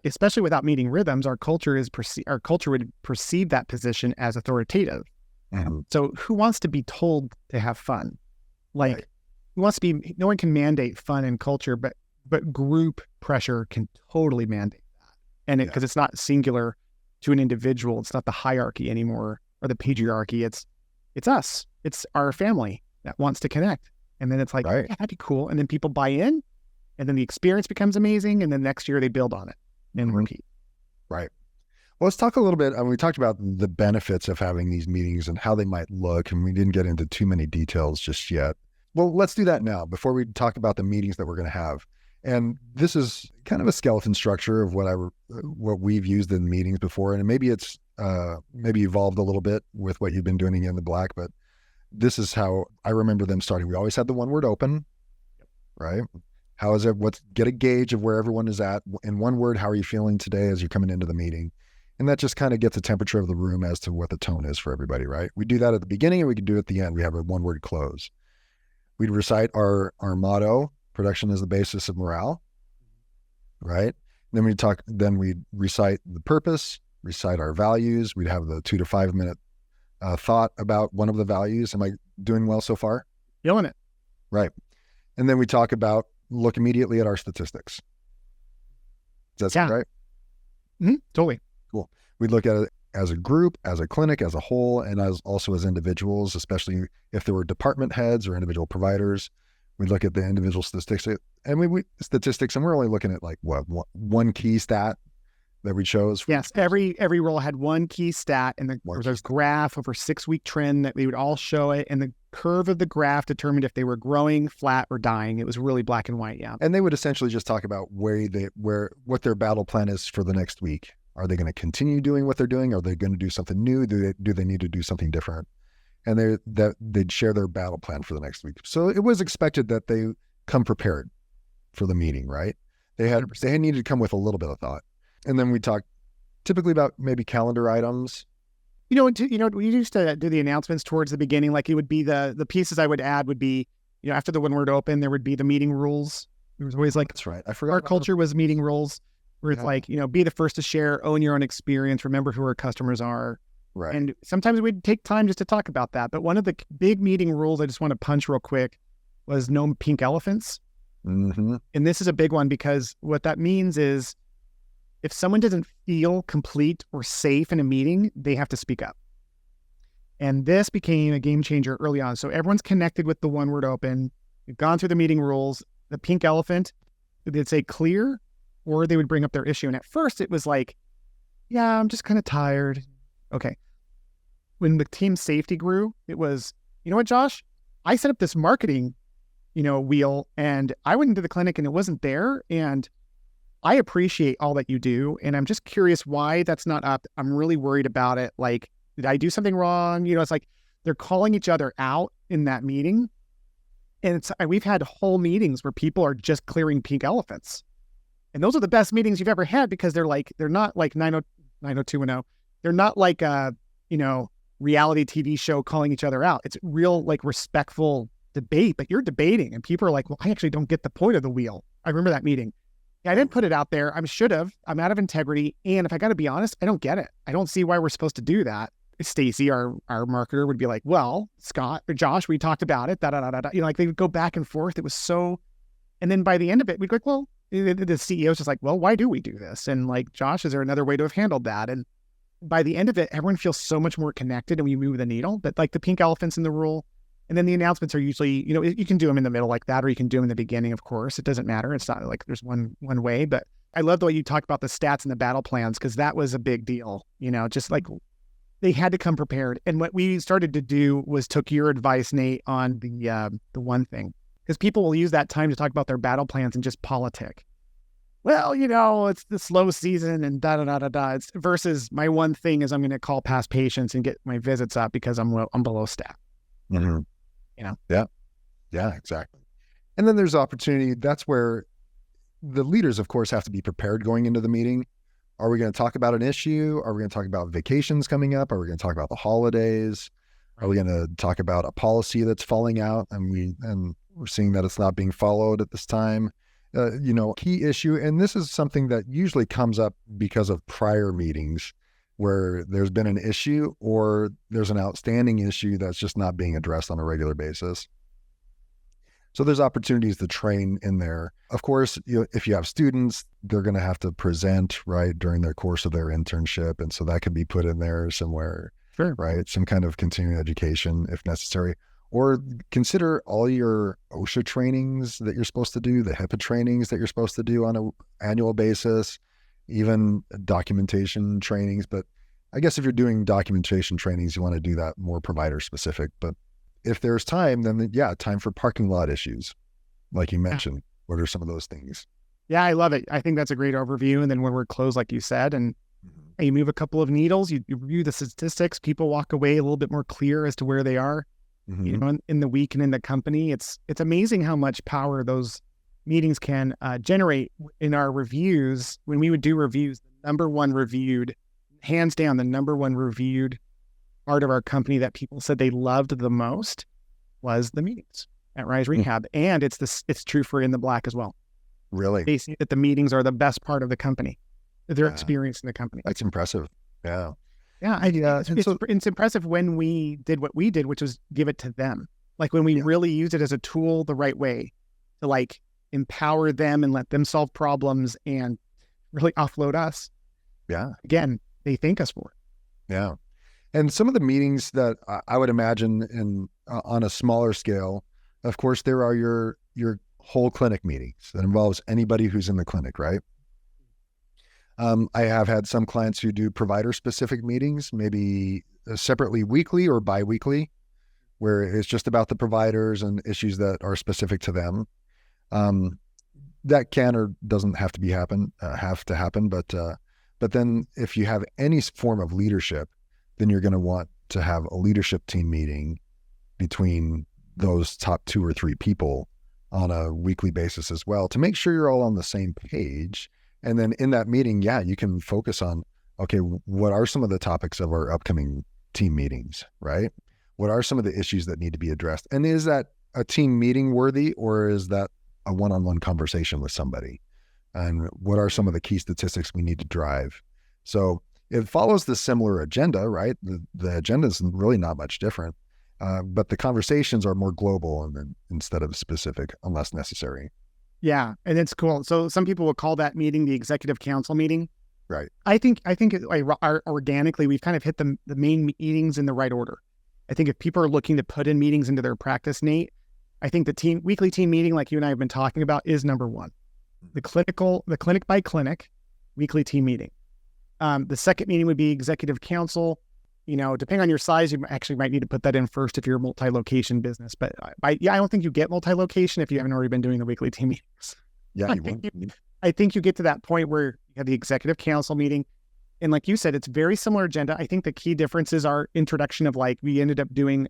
especially without meeting rhythms, our culture would perceive that position as authoritative. So who wants to be told to have fun? Like, who wants to be, no one can mandate fun and culture, but group pressure can totally mandate that. And because it's not singular to an individual, it's not the hierarchy anymore or the patriarchy. It's us. It's our family that wants to connect. And then it's like, yeah, that'd be cool. And then people buy in, and then the experience becomes amazing. And then next year they build on it and repeat. Right. Well, let's talk a little bit. We talked about the benefits of having these meetings and how they might look, and we didn't get into too many details just yet. Well, let's do that now before we talk about the meetings that we're going to have. And this is kind of a skeleton structure of what we've used in meetings before. And maybe it's maybe evolved a little bit with what you've been doing in the Black, but this is how I remember them starting. We always had the one word open, right? How is it? Get a gauge of where everyone is at. In one word, how are you feeling today as you're coming into the meeting? And that just kind of gets the temperature of the room as to what the tone is for everybody, right? We do that at the beginning, and we can do it at the end. We have a one word close. We'd recite our motto: production is the basis of morale, right? Then we'd recite the purpose, recite our values. We'd have the 2 to 5 minute thought about one of the values. Am I doing well so far? Feeling it. Right. And then we talk about, look immediately at our statistics. Does that sound right? Totally. Cool. We'd look at it as a group, as a clinic, as a whole, and also as individuals, especially if there were department heads or individual providers. We'd look at the individual statistics, and and we're only looking at like one key stat that we chose. Yes, every role had one key stat, and there was a graph over 6-week trend that we would all show it, and the curve of the graph determined if they were growing, flat, or dying. It was really black and white. Yeah, and they would essentially just talk about what their battle plan is for the next week. Are they going to continue doing what they're doing? Are they going to do something new? Do they need to do something different? And they'd share their battle plan for the next week. So it was expected that they come prepared for the meeting, right? They needed to come with a little bit of thought. And then we talk typically about maybe calendar items. We used to do the announcements towards the beginning. Like, it would be the pieces I would add would be, after the one word open, there would be the meeting rules. There was always like, That's right. I forgot our about culture was meeting rules where it's Yeah. like, be the first to share, own your own experience, remember who our customers are. Right. And sometimes we'd take time just to talk about that. But one of the big meeting rules I just want to punch real quick was no pink elephants. Mm-hmm. And this is a big one because what that means is if someone doesn't feel complete or safe in a meeting, they have to speak up. And this became a game changer early on. So everyone's connected with the one word open. We've gone through the meeting rules. The pink elephant, they'd say clear, or they would bring up their issue. And at first it was like, yeah, I'm just kind of tired. Okay. When the team safety grew, it was, you know what, Josh? I set up this marketing, wheel, and I went into the clinic and it wasn't there. And I appreciate all that you do. And I'm just curious why that's not up. I'm really worried about it. Like, did I do something wrong? It's like they're calling each other out in that meeting. And we've had whole meetings where people are just clearing pink elephants. And those are the best meetings you've ever had because they're not like 90210. They're not like reality TV show calling each other out. It's real, like, respectful debate, but you're debating and people are like, well, I actually don't get the point of the wheel. I remember that meeting. Yeah, I didn't put it out there. I should have. I'm out of integrity. And if I got to be honest, I don't get it. I don't see why we're supposed to do that. Stacy, our marketer, would be like, well, Scott or Josh, we talked about it. Like they would go back and forth. It was so, and then by the end of it, we'd go like, well, the CEO's just like, well, why do we do this? And like, Josh, is there another way to have handled that? And by the end of it, everyone feels so much more connected and we move the needle. But like the pink elephants in the rule, and then the announcements are usually, you can do them in the middle like that, or you can do them in the beginning, of course. It doesn't matter. It's not like there's one way, but I love the way you talk about the stats and the battle plans, because that was a big deal, just like they had to come prepared. And what we started to do was took your advice, Nate, on the one thing, because people will use that time to talk about their battle plans and just politic. Well, it's the slow season and It's versus my one thing is I'm going to call past patients and get my visits up because I'm below staff. Mm-hmm. Yeah, exactly. And then there's opportunity. That's where the leaders, of course, have to be prepared going into the meeting. Are we going to talk about an issue? Are we going to talk about vacations coming up? Are we going to talk about the holidays? Are we going to talk about a policy that's falling out and we're seeing that it's not being followed at this time? Key issue. And this is something that usually comes up because of prior meetings where there's been an issue or there's an outstanding issue that's just not being addressed on a regular basis. So there's opportunities to train in there. Of course, if you have students, they're going to have to present, right, during their course of their internship. And so that could be put in there somewhere, Sure. Right? Some kind of continuing education if necessary. Or consider all your OSHA trainings that you're supposed to do, the HIPAA trainings that you're supposed to do on an annual basis, even documentation trainings. But I guess if you're doing documentation trainings, you want to do that more provider specific. But if there's time, then time for parking lot issues, like you mentioned. What are some of those things? Yeah, I love it. I think that's a great overview. And then when we're closed, like you said, and you move a couple of needles, you review the statistics, people walk away a little bit more clear as to where they are, in the week and in the company. It's amazing how much power those meetings can generate in our reviews. When we would do reviews, hands down, the number one reviewed part of our company that people said they loved the most was the meetings at Rise Rehab. And it's true for In the Black as well. Really? They see that the meetings are the best part of the company, their experience in the company. That's impressive. Yeah. Yeah. It's impressive when we did what we did, which was give it to them. Like when we really used it as a tool the right way to like empower them and let them solve problems and really offload us. Yeah. Again, they thank us for it. Yeah. And some of the meetings that I would imagine on a smaller scale, of course, there are your whole clinic meetings that involves anybody who's in the clinic, right? I have had some clients who do provider-specific meetings, maybe separately weekly or bi-weekly, where it's just about the providers and issues that are specific to them. That can or doesn't have to happen, but then if you have any form of leadership, then you're going to want to have a leadership team meeting between those top 2 or 3 people on a weekly basis as well to make sure you're all on the same page. And then in that meeting, you can focus on, okay, what are some of the topics of our upcoming team meetings, right? What are some of the issues that need to be addressed? And is that a team meeting worthy, or is that a one-on-one conversation with somebody, and what are some of the key statistics we need to drive. So it follows the similar agenda, right? The agenda is really not much different, but the conversations are more global instead of specific unless necessary. Yeah, and it's cool. So some people will call that meeting the executive council meeting. Right. I think organically we've kind of hit the main meetings in the right order. I think if people are looking to put in meetings into their practice, Nate, I think the weekly team meeting, like you and I have been talking about, is number one. The clinic by clinic weekly team meeting. The second meeting would be executive council. Depending on your size, you actually might need to put that in first if you're a multi-location business. But I don't think you get multi-location if you haven't already been doing the weekly team meetings. Yeah, you won't. I think you get to that point where you have the executive council meeting. And like you said, it's very similar agenda. I think the key differences are introduction of, like, we ended up doing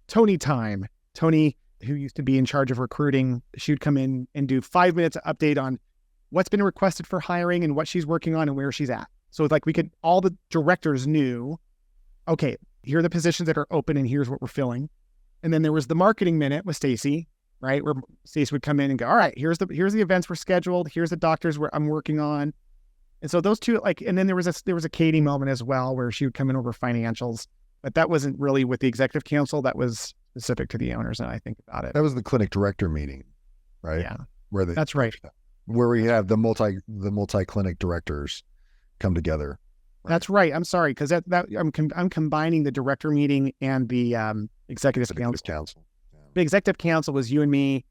Tony time. Tony, who used to be in charge of recruiting, she would come in and do 5 minutes of update on what's been requested for hiring and what she's working on and where she's at. So it's like all the directors knew, okay, here are the positions that are open and here's what we're filling. And then there was the marketing minute with Stacy, right? Where Stacy would come in and go, all right, here's the events we're scheduled. Here's the doctors where I'm working on. And so those two, and then there was a Katie moment as well where she would come in over financials, but that wasn't really with the executive council. That was specific to the owners. And I think about it. That was the clinic director meeting, right? Yeah, That's right. Where we have the multi-clinic directors come together. Right? That's right. I'm sorry, because I'm combining the director meeting and the executive council. Yeah. The executive council was you and me,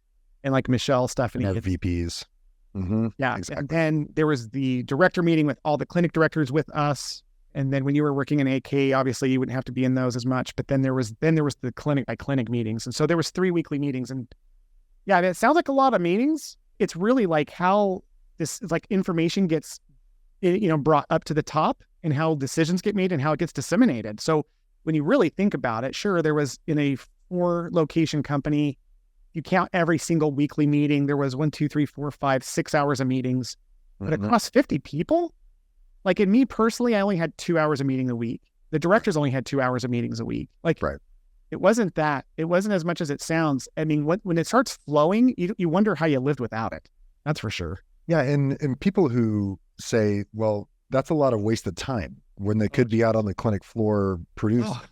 and like Michelle, Stephanie, and VPs. Mm-hmm. Yeah, exactly. And then there was the director meeting with all the clinic directors with us. And then when you were working in AK, obviously you wouldn't have to be in those as much. But then there was the clinic by clinic meetings, and so there was 3 weekly meetings. And yeah, it sounds like a lot of meetings. It's really like how this like information gets brought up to the top, and how decisions get made and how it gets disseminated. So when you really think about it, sure, there was in a 4-location company, you count every single weekly meeting, there was 1, 2, 3, 4, 5, 6 hours of meetings. But across 50 people, like in me personally, I only had 2 hours of meeting a week. The directors only had 2 hours of meetings a week. Like, right. It wasn't as much as it sounds. I mean, when it starts flowing, you wonder how you lived without it. That's for sure. Yeah. And people who say, well, that's a lot of wasted time when they could be out on the clinic floor producing. Oh.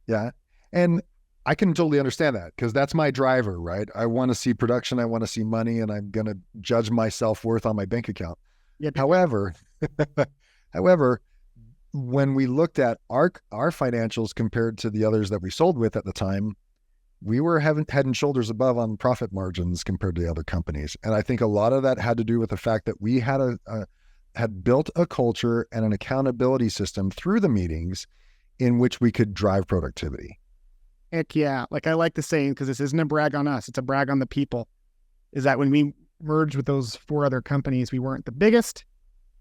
Yeah. And I can totally understand that, because that's my driver, right? I want to see production. I want to see money, and I'm going to judge my self-worth on my bank account. Yep. However, when we looked at our financials compared to the others that we sold with at the time, we were head and shoulders above on profit margins compared to the other companies. And I think a lot of that had to do with the fact that we had had built a culture and an accountability system through the meetings in which we could drive productivity. Heck yeah. Like I like the saying, because this isn't a brag on us, it's a brag on the people, is that when we merged with those 4 other companies, we weren't the biggest.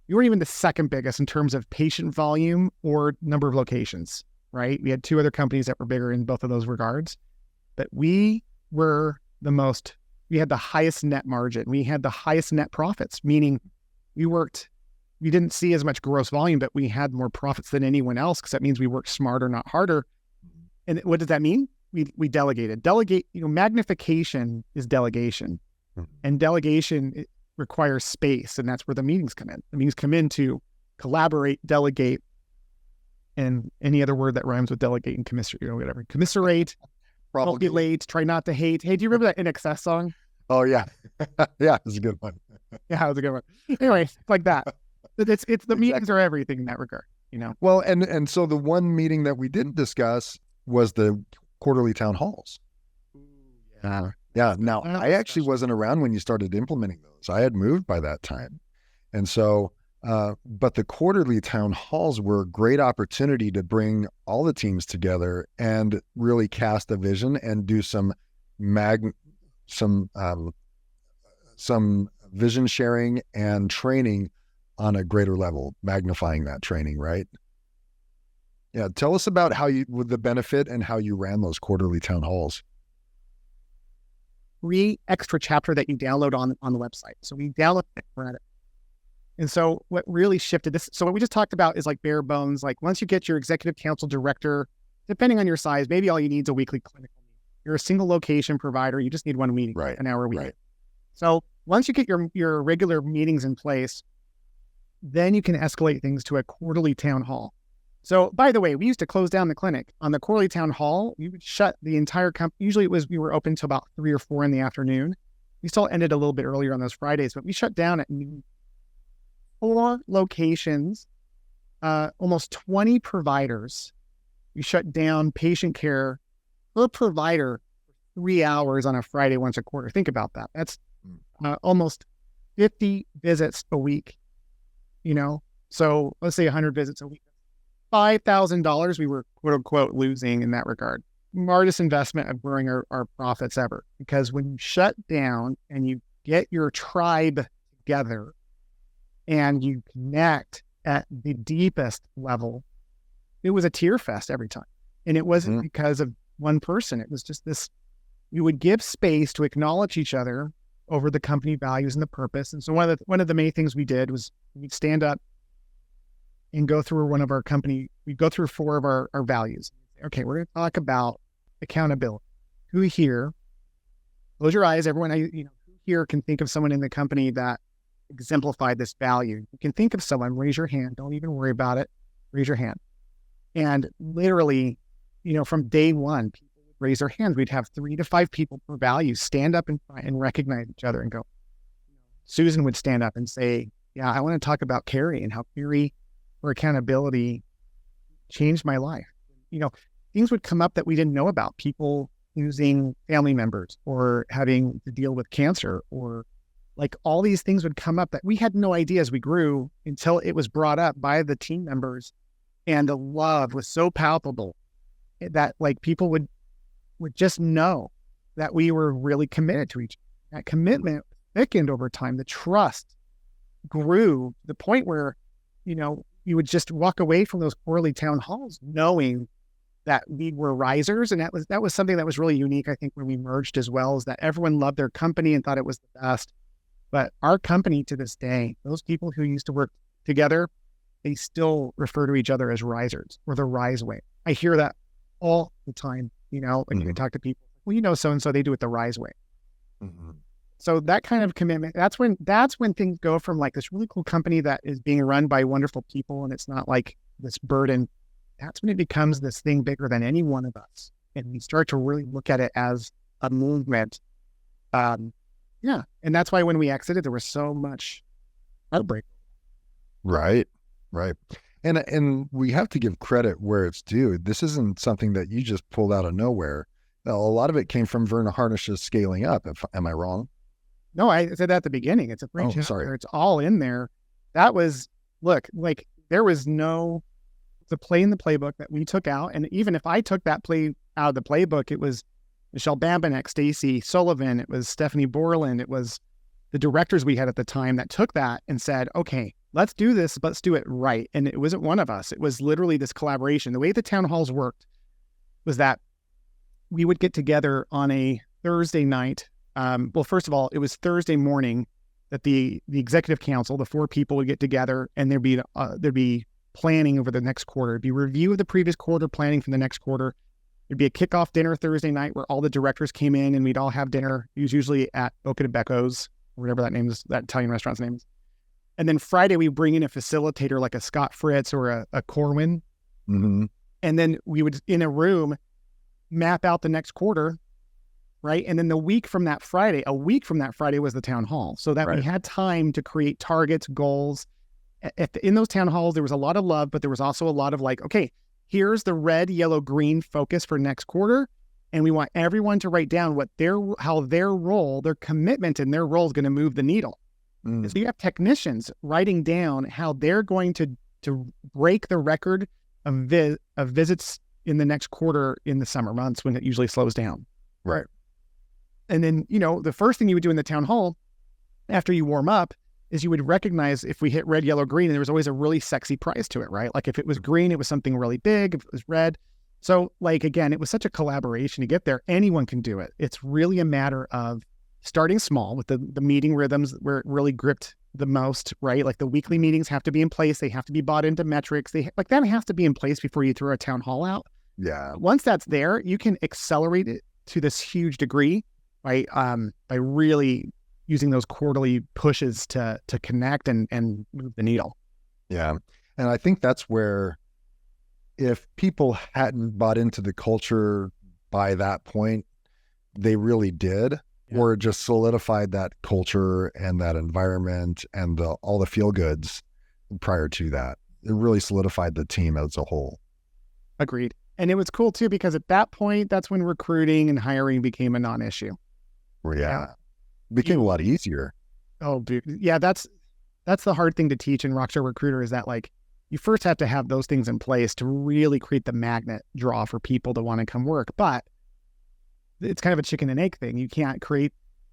We weren't even the second biggest in terms of patient volume or number of locations, right? We had 2 other companies that were bigger in both of those regards, but we had the highest net margin. We had the highest net profits, meaning we didn't see as much gross volume, but we had more profits than anyone else, because that means we worked smarter, not harder. And what does that mean? We delegated. Magnification is delegation. And delegation requires space, and that's where the meetings come in. The meetings come in to collaborate, delegate, and any other word that rhymes with delegate and commiserate, whatever. Commiserate, populate, try not to hate. Hey, do you remember that INXS song? Oh, yeah. Yeah, it's a good one. Yeah, it was a good one. Anyway, like that. It's the meetings are everything in that regard, Well, and so the one meeting that we didn't discuss was the quarterly town halls. Yeah. Now, I actually wasn't around when you started implementing those. I had moved by that time. And so, but the quarterly town halls were a great opportunity to bring all the teams together and really cast a vision and do some vision sharing and training on a greater level, magnifying that training, right? Yeah. Tell us about with the benefit and how you ran those quarterly town halls. Free extra chapter that you download on the website. So we download it, read it. And so what really shifted this, so what we just talked about is like bare bones. Like once you get your executive council director, depending on your size, maybe all you need is a weekly clinical meeting. You're a single location provider. You just need one meeting, right, an hour a week. Right. So once you get your regular meetings in place, then you can escalate things to a quarterly town hall. So, by the way, we used to close down the clinic. On the quarterly town hall, we would shut the entire company. Usually we were open till about 3 or 4 in the afternoon. We still ended a little bit earlier on those Fridays, but we shut down at noon. 4 locations, almost 20 providers. We shut down patient care per provider 3 hours on a Friday once a quarter. Think about that. That's almost 50 visits a week, So let's say 100 visits a week. $5,000 we were quote unquote losing in that regard. Smartest investment of growing our profits ever. Because when you shut down and you get your tribe together and you connect at the deepest level, it was a tear fest every time. And it wasn't because of one person. It was just this, we would give space to acknowledge each other over the company values and the purpose. And so one of the main things we did was we'd stand up and go through we'd go through 4 of our values. Okay, we're going to talk about accountability. Who here, close your eyes, everyone, who here can think of someone in the company that exemplified this value? You can think of someone, raise your hand. Don't even worry about it. Raise your hand. And literally, from day one, people would raise their hands. We'd have 3 to 5 people per value stand up and recognize each other and go. Susan would stand up and say, yeah, I want to talk about Carrie and how Carrie, for accountability, changed my life. Things would come up that we didn't know about. People losing family members or having to deal with cancer, or like all these things would come up that we had no idea as we grew until it was brought up by the team members. And the love was so palpable that like people would just know that we were really committed to each other. That commitment thickened over time. The trust grew to the point where, you would just walk away from those quarterly town halls knowing that we were risers. And that was something that was really unique, I think, when we merged as well, is that everyone loved their company and thought it was the best. But our company to this day, those people who used to work together, they still refer to each other as risers or the rise way. I hear that all the time, when you talk to people, well, so-and-so, they do it the rise way. Mm-hmm. So that kind of commitment, that's when things go from like this really cool company that is being run by wonderful people and it's not like this burden. That's when it becomes this thing bigger than any one of us. And we start to really look at it as a movement. And that's why when we exited, there was so much heartbreak. Right. And we have to give credit where it's due. This isn't something that you just pulled out of nowhere. A lot of it came from Verna Harnish's scaling up. Am I wrong? No, I said that at the beginning. It's a great chapter. It's all in there. That was, there was the play in the playbook that we took out. And even if I took that play out of the playbook, it was Michelle Bambanek, Stacy Sullivan, it was Stephanie Borland, it was the directors we had at the time that took that and said, okay, let's do this, let's do it right. And it wasn't one of us. It was literally this collaboration. The way the town halls worked was that we would get together on a Thursday night. First of all, it was Thursday morning that the executive council, the 4 people, would get together, and there'd be planning over the next quarter. It'd be review of the previous quarter, planning for the next quarter. There'd be a kickoff dinner Thursday night where all the directors came in and we'd all have dinner. It was usually at Boca de Becco's, or whatever that Italian restaurant's name is. And then Friday we bring in a facilitator like a Scott Fritz or a Corwin. Mm-hmm. And then we would, in a room, map out the next quarter, right? And then a week from that Friday was the town hall. So that we had time to create targets, goals. In those town halls, there was a lot of love, but there was also a lot of like, okay, here's the red, yellow, green focus for next quarter. And we want everyone to write down how their role, their commitment in their role is going to move the needle. So you have technicians writing down how they're going to break the record of visits in the next quarter in the summer months when it usually slows down. Right. And then, the first thing you would do in the town hall after you warm up is you would recognize if we hit red, yellow, green, and there was always a really sexy prize to it, right? Like if it was green, it was something really big. If it was red. So again, it was such a collaboration to get there. Anyone can do it. It's really a matter of starting small with the meeting rhythms where it really gripped the most, right? Like the weekly meetings have to be in place. They have to be bought into metrics. That has to be in place before you throw a town hall out. Yeah. Once that's there, you can accelerate it to this huge degree by really using those quarterly pushes to connect and move the needle. Yeah. And I think that's where, if people hadn't bought into the culture by that point, they really did, or just solidified that culture and that environment and all the feel goods prior to that. It really solidified the team as a whole. Agreed. And it was cool too, because at that point, that's when recruiting and hiring became a non-issue. Yeah. Became a lot easier. Oh, dude. Yeah, that's the hard thing to teach in Rockstar Recruiter, is that like you first have to have those things in place to really create the magnet draw for people to want to come work. But it's kind of a chicken and egg thing. You can't create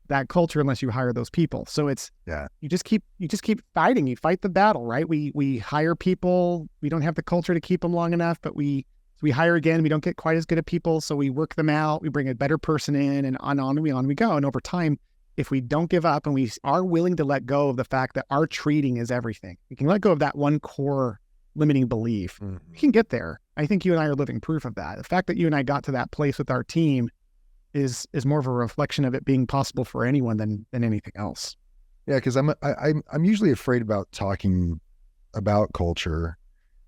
that culture unless you hire those people. So it's, you just keep fighting. You fight the battle, right? We hire people. We don't have the culture to keep them long enough, but we hire again. We don't get quite as good at people. So we work them out. We bring a better person in, and on we go. And over time, if we don't give up and we are willing to let go of the fact that our treating is everything, we can let go of that one core limiting belief. We can get there. I think you and I are living proof of that. The fact that you and I got to that place with our team is more of a reflection of it being possible for anyone than anything else. Yeah, because I'm usually afraid about talking about culture,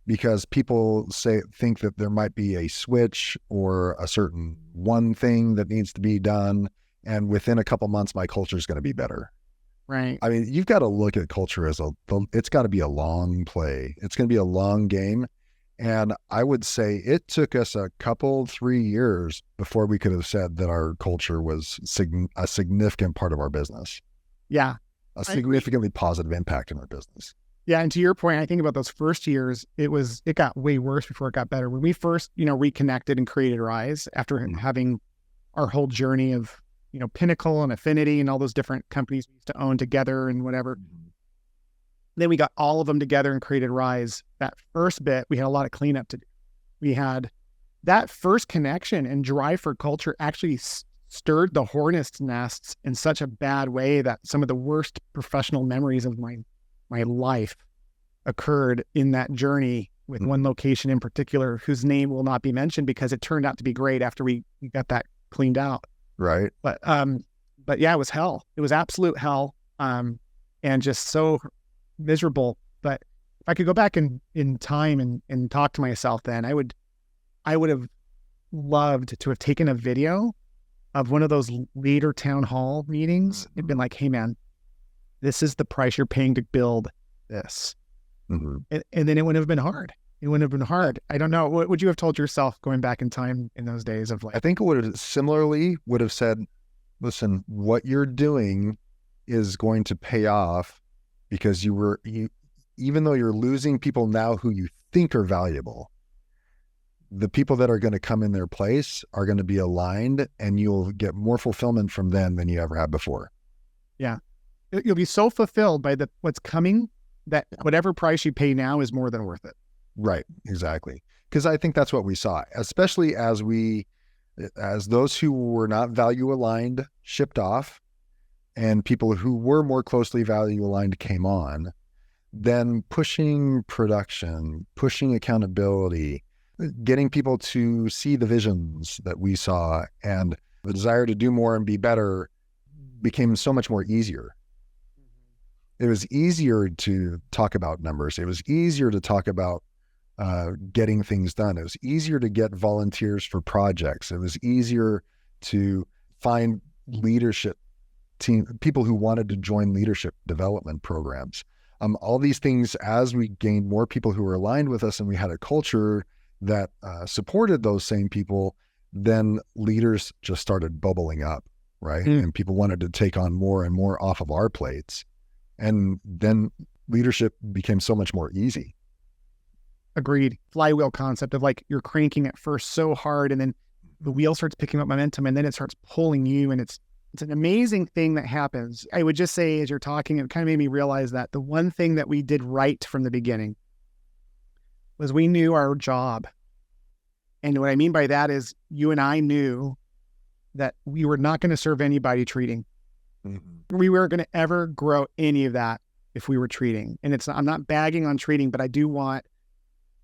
because people think that there might be a switch or a certain one thing that needs to be done, and within a couple months my culture is going to be better. Right. I mean, you've got to look at culture as it's got to be a long play. It's going to be a long game. And I would say it took us 3 years before we could have said that our culture was a significant part of our business. Yeah. A significantly positive impact in our business. Yeah. And to your point, I think about those first years, it got way worse before it got better. When we first, reconnected and created Rise after having our whole journey of, Pinnacle and Affinity and all those different companies we used to own together and whatever. Then we got all of them together and created Rise. That first bit, we had a lot of cleanup to do. We had that first connection and drive for culture actually stirred the hornet's nests in such a bad way that some of the worst professional memories of my life occurred in that journey, with one location in particular whose name will not be mentioned because it turned out to be great after we got that cleaned out. Right. But yeah, it was hell. It was absolute hell. And just so miserable. But if I could go back in time and talk to myself then, I would have loved to have taken a video of one of those leader town hall meetings. It'd been like, hey man, this is the price you're paying to build this. And then it wouldn't have been hard. It wouldn't have been hard. I don't know. What would you have told yourself going back in time in those days of like? I think it would have said, listen, what you're doing is going to pay off, because even though you're losing people now who you think are valuable, the people that are going to come in their place are going to be aligned, and you'll get more fulfillment from them than you ever have before. Yeah. You'll be so fulfilled by what's coming that whatever price you pay now is more than worth it. Right. Exactly. Because I think that's what we saw, especially as those who were not value aligned shipped off, and people who were more closely value aligned came on, then pushing production, pushing accountability, getting people to see the visions that we saw and the desire to do more and be better became so much more easier. It was easier to talk about numbers. It was easier to talk about getting things done. It was easier to get volunteers for projects. It was easier to find leadership team, people who wanted to join leadership development programs. All these things, as we gained more people who were aligned with us and we had a culture that supported those same people, then leaders just started bubbling up, right? And people wanted to take on more and more off of our plates. And then leadership became so much more easy. Agreed. Flywheel concept of like you're cranking at first so hard, and then the wheel starts picking up momentum, and then it starts pulling you, and it's an amazing thing that happens. I would just say, as you're talking, it kind of made me realize that the one thing that we did right from the beginning was we knew our job. And what I mean by that is you and I knew that we were not going to serve anybody treating. We weren't going to ever grow any of that if we were treating. And I'm not bagging on treating, but I do want,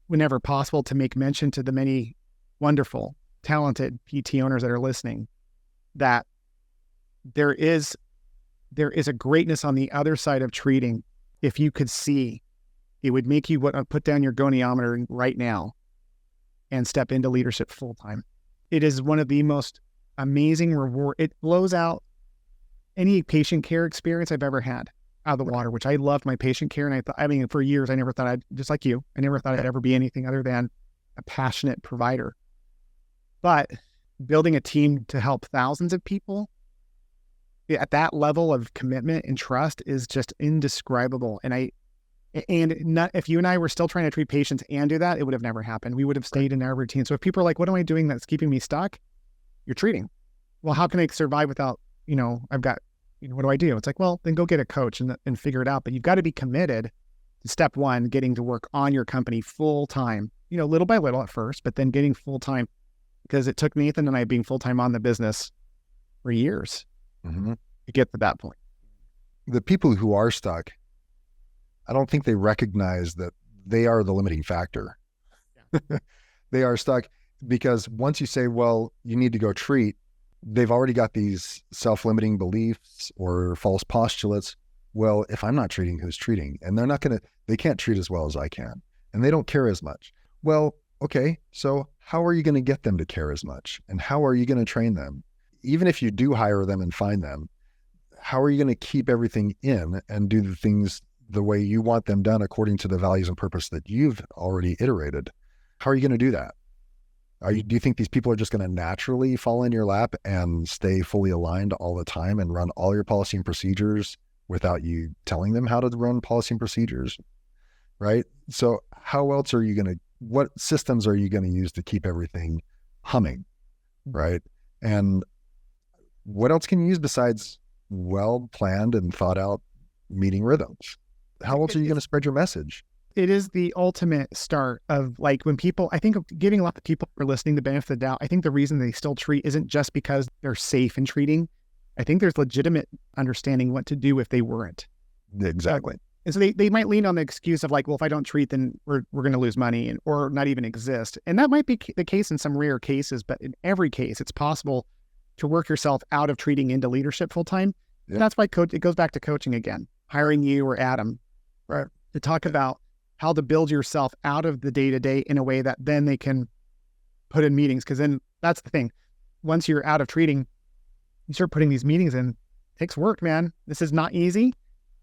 whenever possible, to make mention to the many wonderful, talented PT owners that are listening, that there is there is a greatness on the other side of treating. If you could see, it would make you put down your goniometer right now and step into leadership full time. It is one of the most amazing reward. It blows out any patient care experience I've ever had out of the water, which I loved my patient care. And I mean, for years, I never thought just like you, I never thought I'd ever be anything other than a passionate provider. But building a team to help thousands of people at that level of commitment and trust is just indescribable. And if you and I were still trying to treat patients and do that, it would have never happened. We would have stayed in our routine. So if people are like, what am I doing that's keeping me stuck? You're treating. Well, how can I survive without, I've got, what do I do? It's like, well, then go get a coach and figure it out. But you've got to be committed to step one, getting to work on your company full time, little by little at first, but then getting full time, because it took Nathan and I being full time on the business for years to get to that point. The people who are stuck, I don't think they recognize that they are the limiting factor. Yeah. They are stuck because once you say, well, you need to go treat, they've already got these self-limiting beliefs or false postulates. Well, if I'm not treating, who's treating? And they can't treat as well as I can. And they don't care as much. Well, okay, so how are you going to get them to care as much? And how are you going to train them? Even if you do hire them and find them, how are you going to keep everything in and do the things the way you want them done according to the values and purpose that you've already iterated? How are you going to do that? Do you think these people are just going to naturally fall in your lap and stay fully aligned all the time and run all your policy and procedures without you telling them how to run policy and procedures? Right? So how else what systems are you going to use to keep everything humming? Right? And what else can you use besides well-planned and thought out meeting rhythms? How else are you going to spread your message? It is the ultimate start of when people, I think of giving a lot of people who are listening the benefit of the doubt. I think the reason they still treat isn't just because they're safe in treating. I think there's legitimate understanding what to do if they weren't. Exactly. And so they might lean on the excuse of well, if I don't treat, then we're going to lose money or not even exist. And that might be the case in some rare cases, but in every case, it's possible to work yourself out of treating into leadership full time. Yeah. And that's why it goes back to coaching again, hiring you or Adam, right, to talk about how to build yourself out of the day-to-day in a way that then they can put in meetings. Because then that's the thing. Once you're out of treating, you start putting these meetings in. It takes work, man. This is not easy,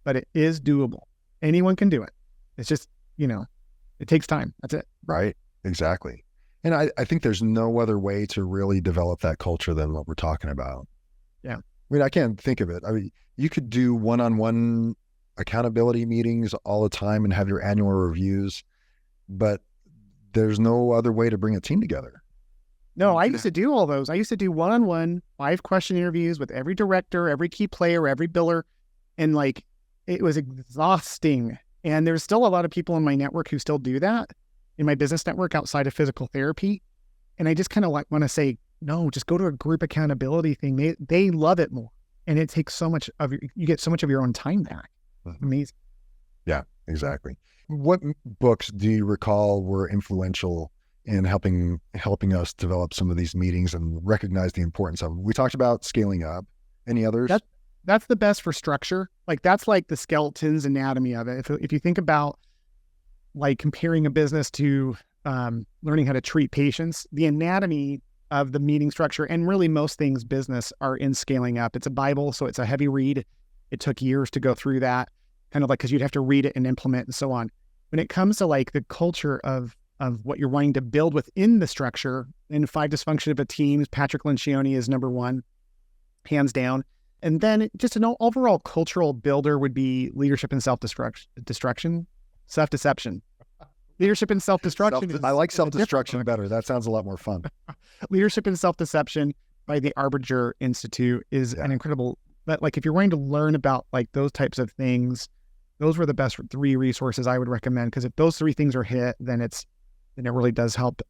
but it is doable. Anyone can do it. It's just, it takes time. That's it. Right. Exactly. And I think there's no other way to really develop that culture than what we're talking about. Yeah. I mean, I can't think of it. I mean, you could do one-on-one accountability meetings all the time and have your annual reviews, but there's no other way to bring a team together. No, I used to do all those. I used to do one-on-one 5-question interviews with every director, every key player, every biller. And it was exhausting. And there's still a lot of people in my network who still do that in my business network outside of physical therapy. And I just kind of want to say, no, just go to a group accountability thing. They love it more. And it takes you get so much of your own time back. Amazing. Yeah, exactly. What books do you recall were influential in helping us develop some of these meetings and recognize the importance of them? We talked about scaling up. Any others? That's the best for structure. That's the skeleton's anatomy of it. If you think about comparing a business to learning how to treat patients, the anatomy of the meeting structure and really most things business are in scaling up. It's a Bible, so it's a heavy read. It took years to go through that, because you'd have to read it and implement and so on. When it comes to the culture of what you're wanting to build within the structure, in 5 Dysfunction of a Team, Patrick Lencioni is number 1, hands down. And then just an overall cultural builder would be leadership and self-destruction. Leadership and self-destruction. I like self-destruction better. That sounds a lot more fun. Leadership and Self-Deception by the Arbinger Institute is an incredible, but if you're wanting to learn about those types of things, those were the best 3 resources I would recommend. Because if those 3 things are hit, then it really does help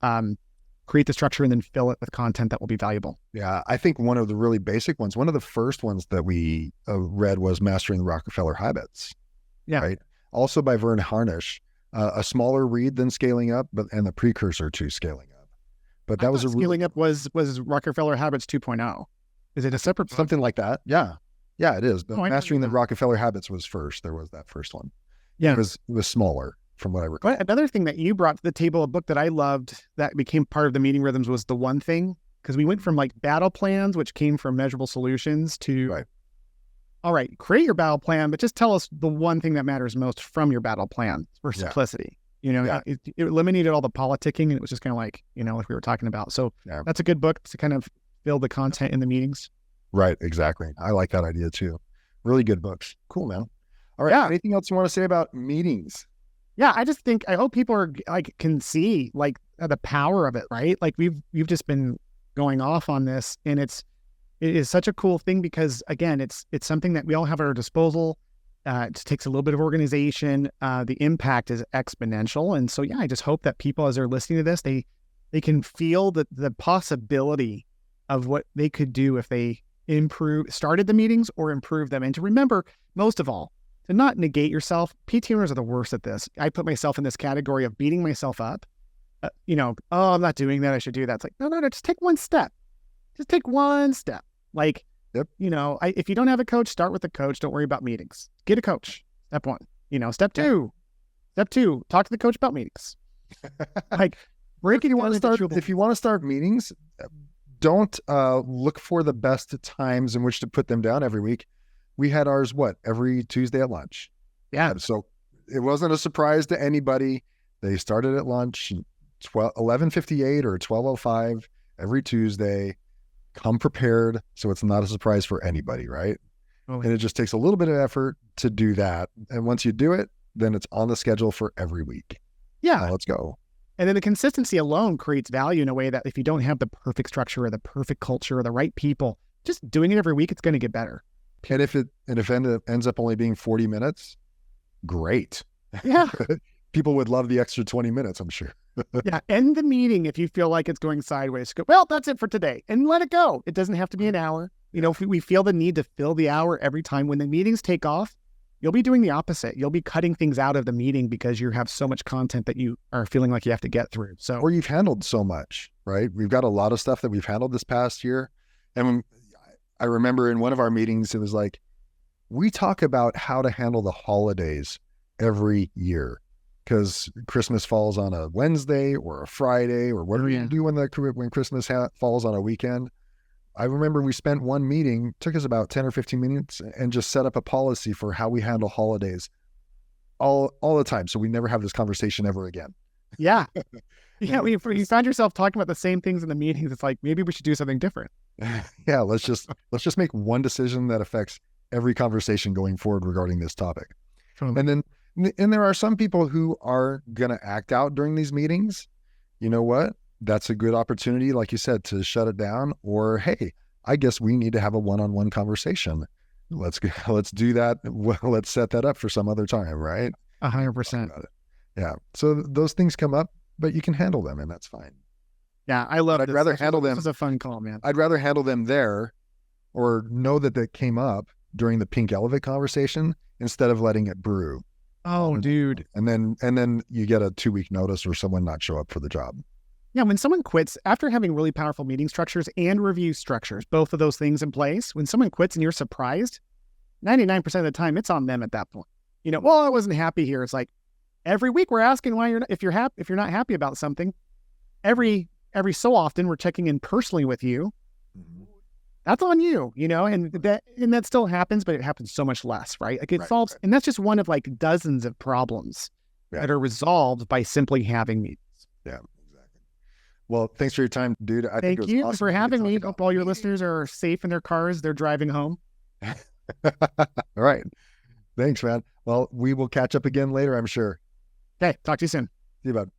create the structure and then fill it with content that will be valuable. Yeah, I think one of the really basic ones, one of the first ones that we read was Mastering the Rockefeller Habits. Yeah. Right. Also by Vern Harnish, a smaller read than Scaling Up, and the precursor to Scaling Up. But that was Scaling Up was Rockefeller Habits 2.0. Is it a separate book? Something like that? Yeah. Yeah, it is. But Oh, I know. Mastering the Rockefeller Habits was first. There was that first one. Yeah. It was smaller from what I recall. But another thing that you brought to the table, a book that I loved that became part of the meeting rhythms, was The One Thing. Because we went from like battle plans, which came from measurable solutions, to, Right. all right, create your battle plan, but just tell us the one thing that matters most from your battle plan for simplicity. You know, Yeah. it eliminated all the politicking, and it was just kind of like we were talking about. So that's a good book to kind of fill the content in the meetings. Right. Exactly. I like that idea too. Really good books. Cool, man. All right. Yeah. Anything else you want to say about meetings? Yeah, I hope people are can see the power of it, right? Like we've just been going off on this, and it is such a cool thing because again, it's something that we all have at our disposal. It takes a little bit of organization. The impact is exponential, and so I just hope that people, as they're listening to this, they can feel the possibility of what they could do if they started the meetings or improve them, and to remember, most of all, to not negate yourself. PT owners are the worst at this. I put myself in this category of beating myself up. Oh, I'm not doing that. I should do that. It's like, no, just take one step. Just take one step. Like, Yep. If you don't have a coach, start with a coach. Don't worry about meetings. Get a coach. Step one. Step two. Talk to the coach about meetings. Like, break it. If you want to start meetings, don't look for the best times in which to put them down every week. We had ours, every Tuesday at lunch. Yeah. So it wasn't a surprise to anybody. They started at lunch, 11:58 or 12:05 every Tuesday. Come prepared, so it's not a surprise for anybody, right? Oh, and it just takes a little bit of effort to do that. And once you do it, then it's on the schedule for every week. Yeah. Now let's go. And then the consistency alone creates value in a way that if you don't have the perfect structure or the perfect culture or the right people, just doing it every week, it's going to get better. And if it ends up only being 40 minutes, great. Yeah. People would love the extra 20 minutes, I'm sure. Yeah. End the meeting if you feel like it's going sideways. Go, well, that's it for today, and let it go. It doesn't have to be an hour. If we feel the need to fill the hour every time when the meetings take off, you'll be doing the opposite. You'll be cutting things out of the meeting because you have so much content that you are feeling like you have to get through. So, or you've handled so much, right? We've got a lot of stuff that we've handled this past year. And I remember in one of our meetings, it was like, we talk about how to handle the holidays every year because Christmas falls on a Wednesday or a Friday, or what do you do when Christmas falls on a weekend? I remember we spent one meeting, took us about 10 or 15 minutes, and just set up a policy for how we handle holidays all the time. So we never have this conversation ever again. Yeah. Yeah. You find yourself talking about the same things in the meetings. It's like, maybe we should do something different. Yeah. Let's just make one decision that affects every conversation going forward regarding this topic. Totally. And there are some people who are going to act out during these meetings. You know what? That's a good opportunity, like you said, to shut it down. Or, hey, I guess we need to have a one-on-one conversation. Let's do that. Well, let's set that up for some other time, right? 100%. Yeah. So those things come up, but you can handle them, and that's fine. Yeah, I love. I'd rather handle them. This was a fun call, man. I'd rather handle them there, or know that came up during the pink elephant conversation instead of letting it brew. Oh, dude. And then you get a 2-week notice or someone not show up for the job. Yeah, when someone quits after having really powerful meeting structures and review structures, both of those things in place, when someone quits and you're surprised, 99% of the time it's on them at that point. Well, I wasn't happy here. It's like every week we're asking why if you're not happy about something. Every so often we're checking in personally with you. That's on you, and that still happens, but it happens so much less, right? Like it solves, right. And that's just one of like dozens of problems that are resolved by simply having meetings. Yeah, exactly. Well, thanks for your time, dude. Thank you for having me. Hope all your listeners are safe in their cars. They're driving home. All right. Thanks, man. Well, we will catch up again later, I'm sure. Okay. Talk to you soon. See you, bud.